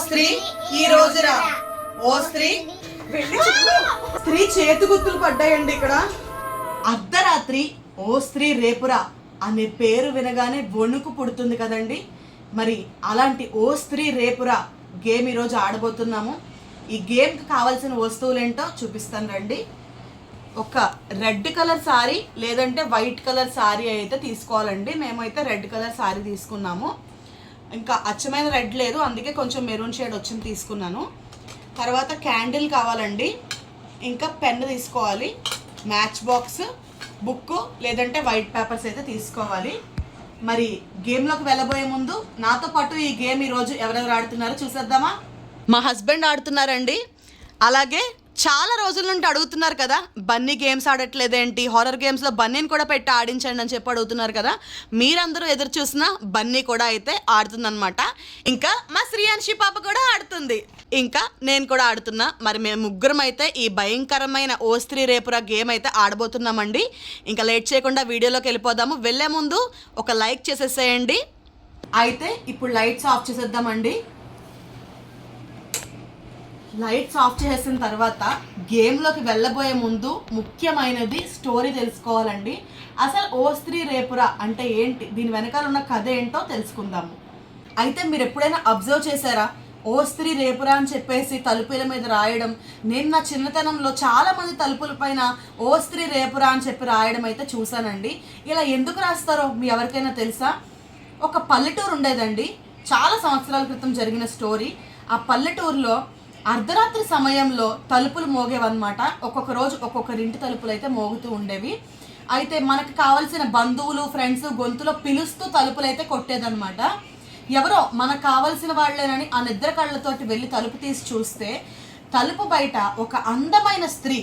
స్త్రీ ఈ రోజురా, ఓ స్త్రీ. స్త్రీ చేతి గుర్తులు పడ్డాయండి ఇక్కడ. అర్ధరాత్రి ఓ స్త్రీ రేపురా అనే పేరు వినగానే వణుకు పుడుతుంది కదండి. మరి అలాంటి ఓ స్త్రీ రేపురా గేమ్ ఈరోజు ఆడబోతున్నాము. ఈ గేమ్కి కావాల్సిన వస్తువులు ఏంటో చూపిస్తాను రండి. ఒక రెడ్ కలర్ సారీ లేదంటే వైట్ కలర్ సారీ అయితే తీసుకోవాలండి. మేమైతే రెడ్ కలర్ సారీ తీసుకున్నాము. ఇంకా అచ్చమైన రెడ్ లేదు, అందుకే కొంచెం మెరూన్ షేడ్ వచ్చింది తీసుకున్నాను. తర్వాత క్యాండిల్ కావాలండి, ఇంకా పెన్ తీసుకోవాలి, మ్యాచ్ బాక్స్, బుక్ లేదంటే వైట్ పేపర్స్ అయితే తీసుకోవాలి. మరి గేమ్లోకి వెళ్ళబోయే ముందు నాతో పాటు ఈ గేమ్ ఈరోజు ఎవరెవరు ఆడుతున్నారో చూసేద్దామా. మా హస్బెండ్ ఆడుతున్నారండి. అలాగే చాలా రోజుల నుండి అడుగుతున్నారు కదా, బన్నీ గేమ్స్ ఆడట్లేదేంటి, హారర్ గేమ్స్లో బన్నీని కూడా పెట్టి ఆడించండి అని చెప్పి అడుగుతున్నారు కదా. మీరందరూ ఎదురు చూసిన బన్నీ కూడా అయితే ఆడుతుందన్నమాట. ఇంకా మా శ్రీయాన్షి పాప కూడా ఆడుతుంది, ఇంకా నేను కూడా ఆడుతున్నా. మరి మేము ముగ్గురం అయితే ఈ భయంకరమైన ఓ స్త్రీ రేపురా గేమ్ అయితే ఆడబోతున్నామండి. ఇంకా లేట్ చేయకుండా వీడియోలోకి వెళ్ళిపోదాము. వెళ్ళే ముందు ఒక లైక్ చేసేసేయండి. అయితే ఇప్పుడు లైట్స్ ఆఫ్ చేసేద్దామండి. లైట్స్ ఆఫ్ చేసిన తర్వాత గేమ్లోకి వెళ్ళబోయే ముందు ముఖ్యమైనది స్టోరీ తెలుసుకోవాలండి. అసలు ఓ స్త్రీ రేపురా అంటే ఏంటి, దీని వెనకాల ఉన్న కథ ఏంటో తెలుసుకుందాము. అయితే మీరు ఎప్పుడైనా అబ్జర్వ్ చేశారా, ఓ స్త్రీ రేపురా అని చెప్పేసి తలుపుల మీద రాయడం? నేను నా చిన్నతనంలో చాలామంది తలుపుల పైన ఓ స్త్రీ రేపురా అని చెప్పి రాయడం అయితే చూశానండి. ఇలా ఎందుకు రాస్తారో మీ ఎవరికైనా తెలుసా? ఒక పల్లెటూరు ఉండేదండి, చాలా సంవత్సరాల క్రితం జరిగిన స్టోరీ. ఆ పల్లెటూరులో అర్ధరాత్రి సమయంలో తలుపులు మోగేవన్నమాట. ఒక్కొక్క రోజు ఒక్కొక్కరింటి తలుపులు అయితే మోగుతూ ఉండేవి. అయితే మనకు కావాల్సిన బంధువులు, ఫ్రెండ్స్ గొంతులో పిలుస్తూ తలుపులు అయితే కొట్టేదన్నమాట. ఎవరో మనకు కావాల్సిన వాళ్ళేనని ఆ నిద్ర కళ్ళతోటి వెళ్ళి తలుపు తీసి చూస్తే తలుపు బయట ఒక అందమైన స్త్రీ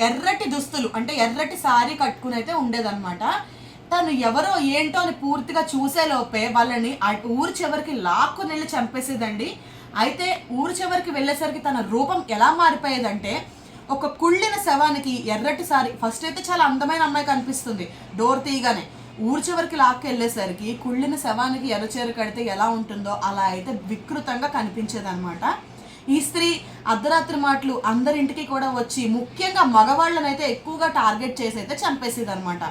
ఎర్రటి దుస్తులు అంటే ఎర్రటి సారీ కట్టుకుని అయితే ఉండేదన్నమాట. తను ఎవరో ఏంటో అని పూర్తిగా చూసేలోపే వాళ్ళని ఊరు చివరికి లాక్కుని వెళ్ళి చంపేసేదండి. అయితే ఊరు చివరికి వెళ్ళేసరికి తన రూపం ఎలా మారిపోయేదంటే, ఒక కుళ్ళిన శవానికి ఎర్రటి సారీ, ఫస్ట్ అయితే చాలా అందమైన అమ్మాయి కనిపిస్తుంది డోర్ తీయగానే. ఊరు చివరికి లాక్కెళ్ళేసరికి కుళ్ళిన శవానికి ఎర్రచీర కడితే ఎలా ఉంటుందో అలా అయితే వికృతంగా కనిపించేదన్నమాట. ఈ స్త్రీ అర్ధరాత్రి మాటలు అందరింటికి కూడా వచ్చి ముఖ్యంగా మగవాళ్ళనైతే ఎక్కువగా టార్గెట్ చేసి అయితే చంపేసేది అనమాట.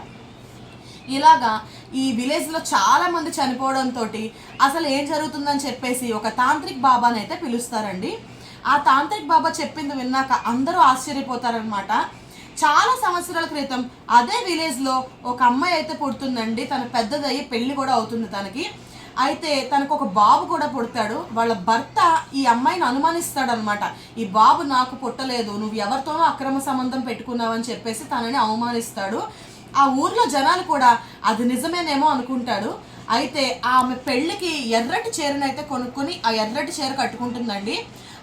ఇలాగా ఈ విలేజ్లో చాలా మంది చనిపోవడంతో అసలు ఏం జరుగుతుందని చెప్పేసి ఒక తాంత్రిక్ బాబాని అయితే పిలుస్తారండి. ఆ తాంత్రిక్ బాబా చెప్పింది విన్నాక అందరూ ఆశ్చర్యపోతారనమాట. చాలా సంవత్సరాల క్రితం అదే విలేజ్లో ఒక అమ్మాయి అయితే పుడుతుందండి. తన పెద్దదయ్యి పెళ్లి కూడా అవుతుంది తనకి. అయితే తనకు ఒక బాబు కూడా పుడతాడు. వాళ్ళ భర్త ఈ అమ్మాయిని అనుమానిస్తాడనమాట. ఈ బాబు నాకు పుట్టలేదు, నువ్వు ఎవరితోనో అక్రమ సంబంధం పెట్టుకున్నావని చెప్పేసి తనని అవమానిస్తాడు. ఆ ఊర్లో జనాలు కూడా అది నిజమేనేమో అనుకుంటాడు. అయితే ఆమె పెళ్ళికి ఎర్రటి చీరనైతే కొనుక్కొని ఆ ఎర్రటి చీర కట్టుకుంటుందండి.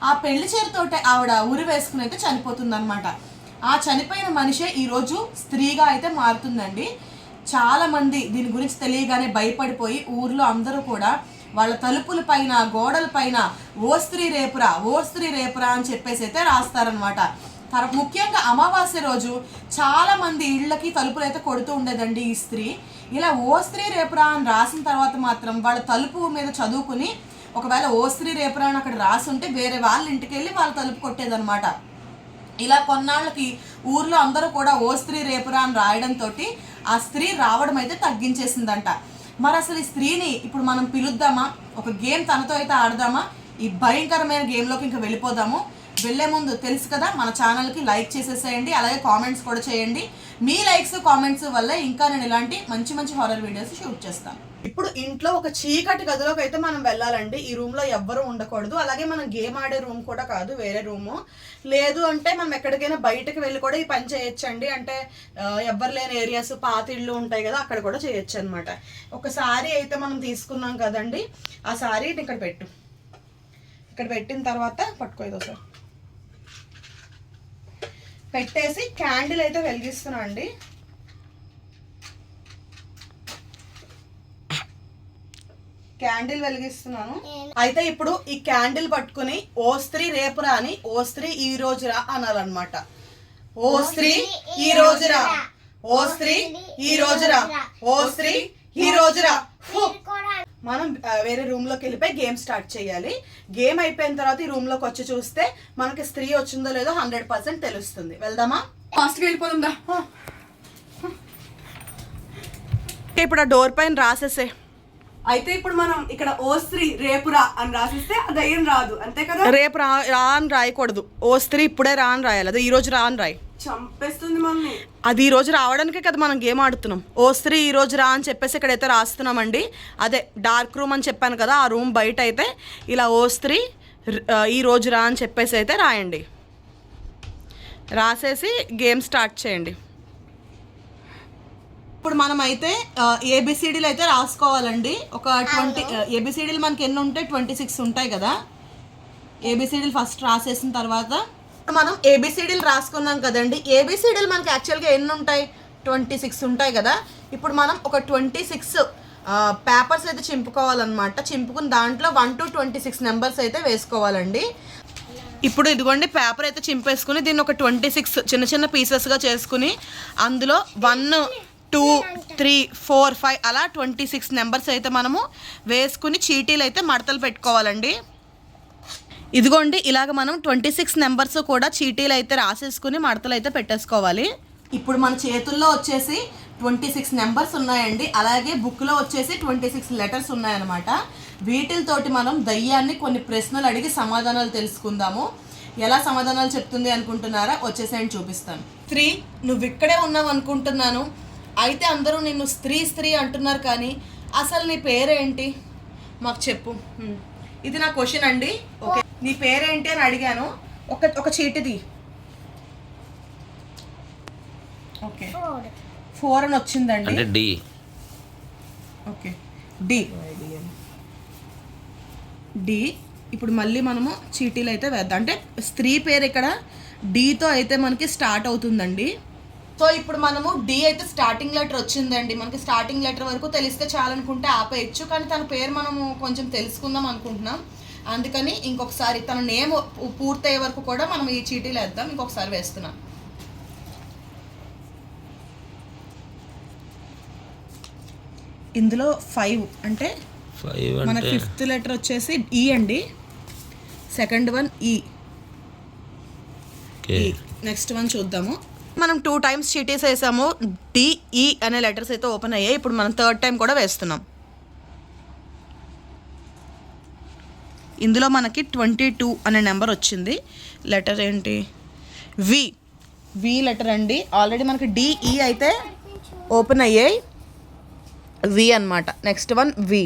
ఆ పెళ్లి చీరతోటే ఆవిడ ఉరి వేసుకుని అయితే చనిపోతుందన్నమాట. ఆ చనిపోయిన మనిషే ఈరోజు స్త్రీగా అయితే మారుతుందండి. చాలామంది దీని గురించి తెలియగానే భయపడిపోయి ఊర్లో అందరూ కూడా వాళ్ళ తలుపుల పైన, గోడల పైన ఓ స్త్రీ రేపురా, ఓ స్త్రీ రేపురా అని చెప్పేసి అయితే రాస్తారనమాట. ముఖ్యంగా అమావాస్య రోజు చాలా మంది ఇళ్ళకి తలుపులు అయితే కొడుతూ ఉండేదండి ఈ స్త్రీ. ఇలా ఓ స్త్రీ రేపురా అని రాసిన తర్వాత మాత్రం వాళ్ళ తలుపు మీద చదువుకుని ఒకవేళ ఓ స్త్రీ రేపురా అని అక్కడ రాసి ఉంటే వేరే వాళ్ళ ఇంటికి వెళ్ళి వాళ్ళ తలుపు కొట్టేదన్నమాట. ఇలా కొన్నాళ్ళకి ఊర్లో అందరూ కూడా ఓ స్త్రీ రేపురా అని రాయడంతో ఆ స్త్రీ రావడం అయితే తగ్గించేసిందంట. మరి అసలు ఈ స్త్రీని ఇప్పుడు మనం పిలుద్దామా, ఒక గేమ్ తనతో అయితే ఆడదామా? ఈ భయంకరమైన గేమ్లోకి ఇంకా వెళ్ళిపోదాము. వెళ్ళే ముందు తెలుసు కదా, మన ఛానల్కి లైక్ చేసేసేయండి, అలాగే కామెంట్స్ కూడా చేయండి. మీ లైక్స్ కామెంట్స్ వల్ల ఇంకా నేను ఇలాంటి మంచి మంచి హారర్ వీడియోస్ షూట్ చేస్తాను. ఇప్పుడు ఇంట్లో ఒక చీకటి గదిలోకి అయితే మనం వెళ్ళాలండి. ఈ రూమ్లో ఎవ్వరూ ఉండకూడదు. అలాగే మనం గేమ్ ఆడే రూమ్ కూడా కాదు, వేరే రూము. లేదు అంటే మనం ఎక్కడికైనా బయటకు వెళ్ళి కూడా ఈ పని చేయొచ్చండి. అంటే ఎవ్వరు లేని ఏరియాస్, పాత ఇళ్ళు ఉంటాయి కదా, అక్కడ కూడా చేయొచ్చు అనమాట. ఒక సారీ అయితే మనం తీసుకున్నాం కదండి, ఆ సారీ ఇక్కడ పెట్టు. ఇక్కడ పెట్టిన తర్వాత పట్టుకోదు సార్ పెట్టేసి క్యాండిల్ అయితే వెలిగిస్తున్నా అండి. క్యాండిల్ వెలిగిస్తున్నాను. అయితే ఇప్పుడు ఈ క్యాండిల్ పట్టుకుని ఓ స్త్రీ రేపురా అని ఓ స్త్రీ ఈ రోజురా అనాలన్నమాట. ఓ స్త్రీ ఈ రోజురా, ఓ స్త్రీ ఈ రోజురా, ఓ స్త్రీ ఈ రోజురా. మనం వేరే రూమ్లోకి వెళ్ళిపోయి గేమ్ స్టార్ట్ చేయాలి. గేమ్ అయిపోయిన తర్వాత ఈ రూమ్లోకి వచ్చి చూస్తే మనకి స్త్రీ వచ్చిందో లేదో 100% తెలుస్తుంది. వెళ్దామా? ఫాస్ట్గా వెళ్ళిపోతుందా? ఇప్పుడు ఆ డోర్ పైన రాసేసే. అయితే ఇప్పుడు మనం ఇక్కడ ఓ స్త్రీ రేపురా అని రాసిస్తే ఆ దయ్యం రాదు, అంతే కదా? రేపు రా అని రాయకూడదు. ఓ స్త్రీ ఇప్పుడే రా అని రాయాలి. అదే ఈ రోజు రా అని రాయి. చంపేస్తుంది మమ్మీ. అది ఈ రోజు రావడానికే కదా మనం గేమ్ ఆడుతున్నాం. ఓ స్త్రీ ఈ రోజు రా అని చెప్పేసి ఇక్కడైతే రాస్తున్నామండి. అదే డార్క్ రూమ్ అని చెప్పాను కదా, ఆ రూమ్ బయట అయితే ఇలా ఓ స్త్రీ ఈ రోజు రా అని చెప్పేసి అయితే రాయండి. రాసేసి గేమ్ స్టార్ట్ చేయండి. ఇప్పుడు మనం అయితే ఏబిసిడీలు అయితే రాసుకోవాలండి. ఒక 20 ఏబిసిడీలు మనకి ఎన్ని ఉంటాయి? 26 ఉంటాయి కదా. ఏబిసిడీలు ఫస్ట్ రాసేసిన తర్వాత మనం ఏబిసిడీలు రాసుకున్నాం కదండి. ఏబిసిడీలు మనకి యాక్చువల్గా ఎన్ని ఉంటాయి? 26 ఉంటాయి కదా. ఇప్పుడు మనం ఒక 26 పేపర్స్ అయితే చింపుకోవాలన్నమాట. చింపుకుని దాంట్లో 1 to 26 నెంబర్స్ అయితే వేసుకోవాలండి. ఇప్పుడు ఇదిగోండి పేపర్ అయితే చింపేసుకుని దీన్ని ఒక 26 చిన్న చిన్న పీసెస్గా చేసుకుని అందులో 1 2 3 4 5 అలా 26 నెంబర్స్ అయితే మనము వేసుకుని చీటీలు అయితే మడతలు పెట్టుకోవాలండి. ఇదిగోండి ఇలాగ మనం 26 నెంబర్స్ కూడా చీటీలు అయితే రాసేసుకుని మడతలు అయితే పెట్టేసుకోవాలి. ఇప్పుడు మన చేతుల్లో వచ్చేసి 26 నెంబర్స్ ఉన్నాయండి. అలాగే బుక్లో వచ్చేసి 26 లెటర్స్ ఉన్నాయన్నమాట. వీటితోటి మనం దయ్యాన్ని కొన్ని ప్రశ్నలు అడిగి సమాధానాలు తెలుసుకుందాము. ఎలా సమాధానాలు చెప్తుంది అనుకుంటున్నారా? వచ్చేసేయండి చూపిస్తాను. స్త్రీ, నువ్వు ఇక్కడే ఉన్నావు అనుకుంటున్నాను. అయితే అందరూ నిన్ను స్త్రీ స్త్రీ అంటున్నారు, కానీ అసలు నీ పేరేంటి మాకు చెప్పు. ఇది నా క్వశ్చన్ అండి. ఓకే, నీ పేరేంటి అని అడిగాను. ఒక చీటిది. ఓకే 4 అని వచ్చిందండి. డి. Okay D. డి. ఇప్పుడు మళ్ళీ మనము చీటీలు అయితే వేద్దాం. అంటే స్త్రీ పేరు ఇక్కడ డితో అయితే మనకి స్టార్ట్ అవుతుందండి. సో ఇప్పుడు మనము డి అయితే స్టార్టింగ్ లెటర్ వచ్చిందండి. మనకి స్టార్టింగ్ లెటర్ వరకు తెలిస్తే చాలనుకుంటే ఆపేయచ్చు, కానీ తన పేరు మనము కొంచెం తెలుసుకుందాం అనుకుంటున్నాం. అందుకని ఇంకొకసారి తన నేమ్ పూర్తయ్యే వరకు కూడా మనం ఈ చీటీలు వేద్దాం. ఇంకొకసారి వేస్తున్నాం. ఇందులో 5 అంటే మన 5th లెటర్ వచ్చేసి ఈ అండి. సెకండ్ వన్ ఈ. నెక్స్ట్ వన్ చూద్దాము. మనం 2 times చీటీస్ వేసాము. డిఈ అనే లెటర్స్ అయితే ఓపెన్ అయ్యాయి. ఇప్పుడు మనం 3rd time కూడా వేస్తున్నాం. ఇందులో మనకి 22 అనే నెంబర్ వచ్చింది. లెటర్ ఏంటి? వి. వి లెటర్ అండి. ఆల్రెడీ మనకి డిఈ అయితే ఓపెన్ అయ్యాయి. వి అన్నమాట. నెక్స్ట్ వన్ వి.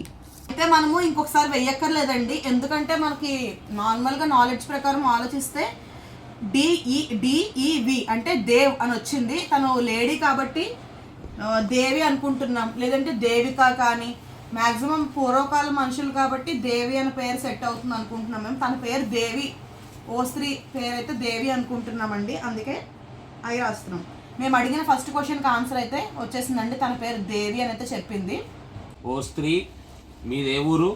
అయితే మనము ఇంకొకసారి వెయ్యక్కర్లేదండి, ఎందుకంటే మనకి నార్మల్గా నాలెడ్జ్ ప్రకారం ఆలోచిస్తే డిఈవి అంటే దేవ్ అని వచ్చింది. తను లేడీ కాబట్టి దేవి అనుకుంటున్నాం, లేదంటే దేవిక. కానీ మ్యాక్సిమం పూర్వకాల మనుషులు కాబట్టి దేవి అనే పేరు సెట్ అవుతుంది అనుకుంటున్నాం మేము. తన పేరు దేవి. ఓ స్త్రీ పేరు అయితే దేవి అనుకుంటున్నామండి, అందుకే అవి రాస్తున్నాం. మేము అడిగిన ఫస్ట్ క్వశ్చన్కి ఆన్సర్ అయితే వచ్చేసిందండి. తన పేరు దేవి అని అయితే చెప్పింది. ఓ స్త్రీ, మీదే ఊరు?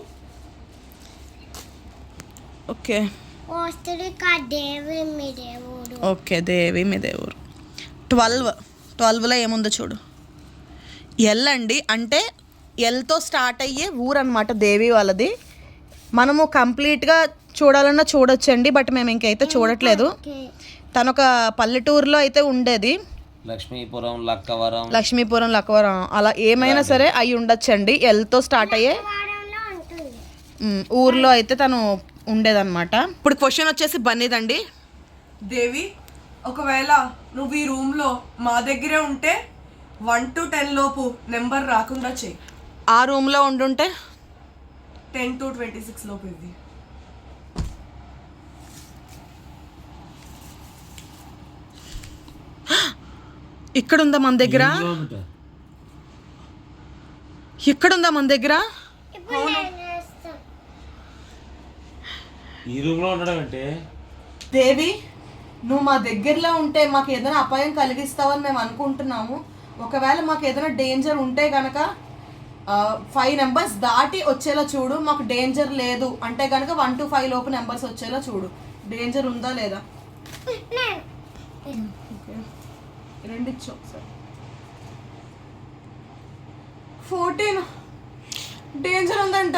ఓకే ఓకే, దేవి మీ దేవురు. 12లో ఏముందో చూడు. ఎల్ అండి. అంటే ఎల్తో స్టార్ట్ అయ్యే ఊరు అనమాట దేవి వాళ్ళది. మనము కంప్లీట్గా చూడాలన్నా చూడొచ్చండి, బట్ మేము ఇంకైతే చూడట్లేదు. తను ఒక పల్లెటూరులో అయితే ఉండేది. లక్ష్మీపురం, లక్కవరం అలా ఏమైనా సరే అయి ఉండొచ్చండి. ఎల్తో స్టార్ట్ అయ్యే ఊర్లో అయితే తను ఉండేదన్నమాట. ఇప్పుడు క్వశ్చన్ వచ్చేసి బన్నీదండి. దేవి, ఒకవేళ నువ్వు ఈ రూమ్లో మా దగ్గరే ఉంటే 1 to 10 లోపు నెంబర్ రాకుండా చెయ్యి. ఆ రూమ్లో ఉండుంటే 10 to 26 లోపు ఇది. ఇక్కడుందా మన దగ్గర? ఇక్కడుందా మన దగ్గర? ఈ రూమ్ లో ఉండడం అంటే దేవి, నువ్వు మా దగ్గరలో ఉంటే మాకు ఏదైనా అపాయం కలిగిస్తావని మేము అనుకుంటున్నాము. ఒకవేళ మాకు ఏదైనా డేంజర్ ఉంటే కనుక 5 నెంబర్స్ దాటి వచ్చేలా చూడు. మాకు డేంజర్ లేదు అంటే కనుక 1 to 5 లోపు నెంబర్స్ వచ్చేలా చూడు. డేంజర్ ఉందా లేదా? రెండిచ్చు ఒకసారి. 14 డేంజర్ ఉందంట,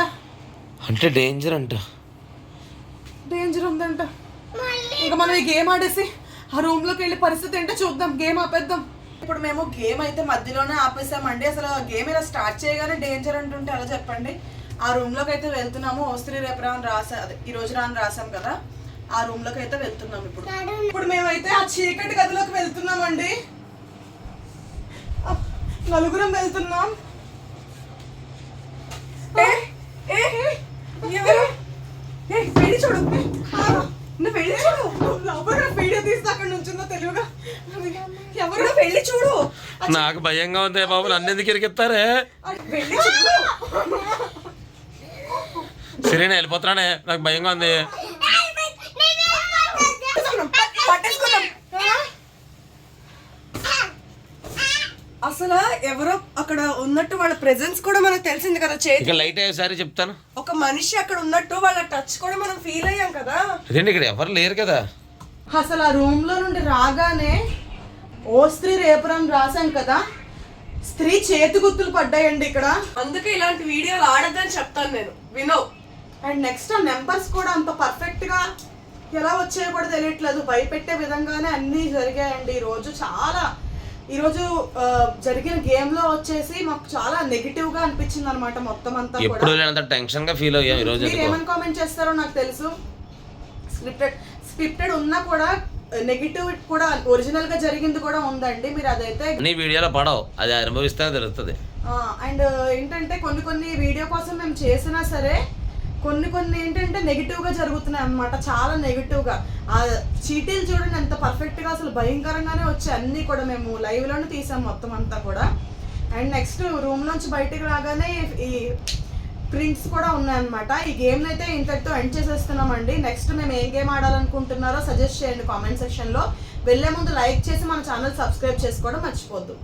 అంటే డేంజర్ అంట. డేంజర్ ఉందంట. ఇంకా మనం ఈ గేమ్ ఆడేసి ఆ రూమ్ లోకి వెళ్ళి పరిస్థితి ఏంటో చూద్దాం, గేమ్ ఆపేద్దాం. ఇప్పుడు మేము గేమ్ అయితే మధ్యలోనే ఆపేసామండి. అసలు గేమ్ ఇలా స్టార్ట్ చేయగానే డేంజర్ అంటుంటే అలా చెప్పండి. ఆ రూమ్ లోకి అయితే వెళ్తున్నాము. ఓస్త్రీ రేపు రా అని అదే ఈ రోజు రా అని రాసాం కదా, ఆ రూమ్ లోకి అయితే వెళ్తున్నాం. ఇప్పుడు మేమైతే ఆ చీకటి గదిలోకి వెళ్తున్నామండి. నలుగురం వెళ్తున్నాం. వెళ్ళి చూడు, నువ్వు వెళ్ళి చూడు. లోపల వీడియో తీస్తే అక్కడ నుంచిందో తెలియగా. ఎవరు వెళ్ళి చూడు. నాకు భయంగా ఉంది బాబు, నన్ను ఎందుకు ఇరికిస్తారే? వెళ్ళి చూడు. సరే నేను వెళ్ళిపోతున్నానే, నాకు భయంగా ఉంది. పట్టేసుకున్నాం. అసలు ఎవరో అక్కడ ఉన్నట్టు వాళ్ళ ప్రెజెన్స్ కూడా మనకు తెలిసింది కదా. ఇక లైట్ అయ్యేసారి చెప్తాను. ఒక మనిషి అక్కడ ఉన్నట్టు వాళ్ళ టచ్ కూడా మనం ఫీల్ అయ్యాం కదా. అదేంటి ఇక్కడ ఎవరు లేరు కదా. అసలు ఆ రూమ్ లో నుండి రాగానే ఓ స్త్రీ రేపురం రాసాం కదా, స్త్రీ చేతి గుర్తులు పడ్డాయండి ఇక్కడ. అందుకే ఇలాంటి వీడియోలు ఆడద్దని చెప్తాను నేను, వినో. అండ్ నెక్స్ట్ ఆ నెంబర్స్ కూడా అంత పర్ఫెక్ట్ గా ఎలా వచ్చాయో కూడా తెలియట్లేదు. భయపెట్టే విధంగానే అన్నీ జరిగాయండి ఈరోజు జరిగిన గేమ్ లో వచ్చేసి మాకు చాలా నెగిటివ్ గా అనిపించింది అనమాట మొత్తం అంతా కూడా. ఎప్పుడు లేనంత టెన్షన్ గా ఫీల్ అయ్యాం ఈ రోజు. మీరు ఏమని కామెంట్ చేస్తారో నాకు తెలుసు. స్క్రిప్టెడ్ ఉన్నా కూడా నెగిటివ్ కూడా ఒరిజినల్ గా జరిగింది కూడా ఉందండి. మీరు అదైతే నీ వీడియోలో పడవు, అది అనుభవిస్తే తెలుస్తుంది. అండ్ ఏంటంటే కొన్ని వీడియో కోసం మేము చేసినా సరే కొన్ని ఏంటంటే నెగిటివ్ గా జరుగుతున్నాయి అన్నమాట, చాలా నెగిటివ్ గా. ఆ చీటీలు చూడండి ఎంత పర్ఫెక్ట్ గా, అసలు భయంకరంగానే వచ్చాయి అన్ని కూడా. మేము లైవ్ లోనే తీసాం మొత్తం అంతా కూడా. అండ్ నెక్స్ట్ రూమ్ నుంచి బయటికి రాగానే ఈ ప్రింట్స్ కూడా ఉన్నాయన్నమాట. ఈ గేమ్ అయితే ఇంతటితో ఎండ్ చేసేస్తున్నామండి. నెక్స్ట్ మేము ఏం గేమ్ ఆడాలనుకుంటున్నారో సజెస్ట్ చేయండి కామెంట్ సెక్షన్ లో. వెళ్ళే ముందు లైక్ చేసి మన ఛానల్ సబ్స్క్రైబ్ చేసుకోవడం మర్చిపోద్దు.